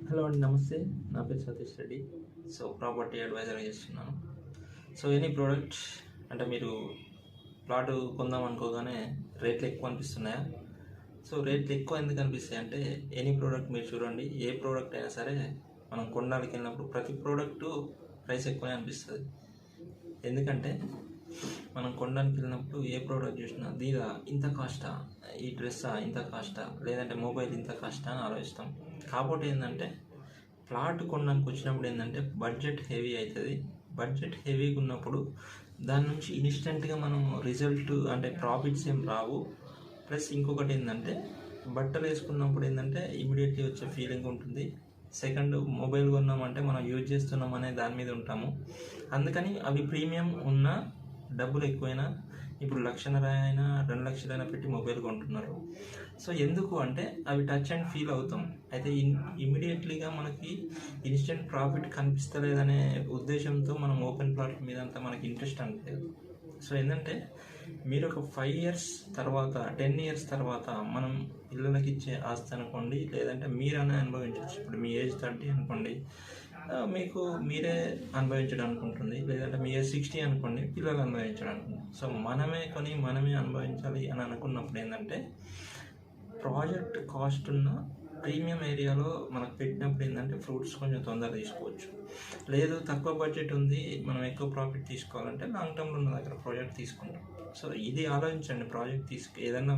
Hello అండి, నమస్తే. నా పేరు Satish Reddy. So property advisor చేస్తున్నాను. సో ఎనీ ప్రోడక్ట్ అంటే మీరు ప్లాట్ కొందాం అనుకోగానే రేట్లు ఎక్కువ అనిపిస్తున్నాయా? సో రేట్లు ఎక్కువ ఎందుకు అనిపిస్తాయి అంటే, ఎనీ ప్రోడక్ట్ మీరు చూడండి, ఏ ప్రోడక్ట్ అయినా సరే మనం కొనడానికి వెళ్ళినప్పుడు ప్రతి ప్రోడక్టు ప్రైస్ ఎక్కువనే అనిపిస్తుంది. ఎందుకంటే మనం కొనడానికి వెళ్ళినప్పుడు ఏ ప్రోడక్ట్ చూసినా దీదా ఇంత కాస్టా, ఈ డ్రెస్సా ఇంత కాస్టా, లేదంటే మొబైల్ ఇంత కాస్టా అని ఆలోచిస్తాం. కాకపోతే ఏంటంటే ప్లాట్ కొనడానికి వచ్చినప్పుడు ఏంటంటే బడ్జెట్ హెవీ అవుతుంది. బడ్జెట్ హెవీగా ఉన్నప్పుడు దాని నుంచి ఇన్స్టెంట్గా మనం రిజల్ట్ అంటే ప్రాఫిట్స్ ఏం రావు. ప్లస్ ఇంకొకటి ఏంటంటే బట్టలు వేసుకున్నప్పుడు ఏంటంటే ఇమీడియట్లీ వచ్చే ఫీలింగ్ ఉంటుంది. సెకండ్, మొబైల్ కొన్నామంటే మనం యూజ్ చేస్తున్నాం అనే దాని మీద ఉంటాము. అందుకని అవి ప్రీమియం ఉన్న డబ్బులు ఎక్కువైనా, ఇప్పుడు 1,50,000 అయినా 2,00,000 అయినా పెట్టి మొబైల్ కొంటున్నారు. సో ఎందుకు అంటే అవి టచ్ అండ్ ఫీల్ అవుతాం. అయితే ఇమీడియట్లీగా మనకి ఇన్స్టెంట్ ప్రాఫిట్ కనిపిస్తలేదనే ఉద్దేశంతో మనం ఓపెన్ ప్లాట్ మీద అంతా మనకి ఇంట్రెస్ట్ అనిపించదు. సో ఏంటంటే మీరు ఒక 5 years తర్వాత 10 years తర్వాత మనం పిల్లలకి ఇచ్చే ఆస్తి అనుకోండి, లేదంటే మీరనే అనుభవించవచ్చు. ఇప్పుడు మీ ఏజ్ 30 అనుకోండి, మీకు మీరే అనుభవించడానికి ఉంటుంది. లేదంటే మీ ఏజ్ 60 అనుకోండి, పిల్లలు అనుభవించడానికి ఉంటుంది. సో మనమే కొని మనమే అనుభవించాలి అని అనుకున్నప్పుడు ఏంటంటే ప్రాజెక్ట్ కాస్ట్ ఉన్న ప్రీమియం ఏరియాలో మనకు పెట్టినప్పుడు ఏంటంటే ఫ్రూట్స్ కొంచెం తొందరగా తీసుకోవచ్చు. లేదు తక్కువ బడ్జెట్ ఉంది, మనం ఎక్కువ ప్రాఫిట్ తీసుకోవాలంటే లాంగ్ టర్మ్లో ఉన్న దగ్గర ప్రాజెక్ట్ తీసుకుంటాం. సో ఇది ఆలోచించండి ప్రాజెక్ట్ ఏదైనా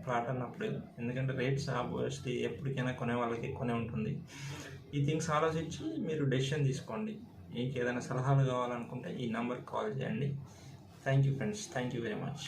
ప్లాట్ అన్నప్పుడు. ఎందుకంటే రేట్స్ ఆబ్వియస్లీ ఎప్పటికైనా కొనే వాళ్ళకి ఎక్కువనే ఉంటుంది. ఈ థింగ్స్ ఆలోచించి మీరు డెసిషన్ తీసుకోండి. మీకు ఏదైనా సలహాలు కావాలనుకుంటే ఈ నెంబర్కి కాల్ చేయండి. Thank you friends, thank you very much.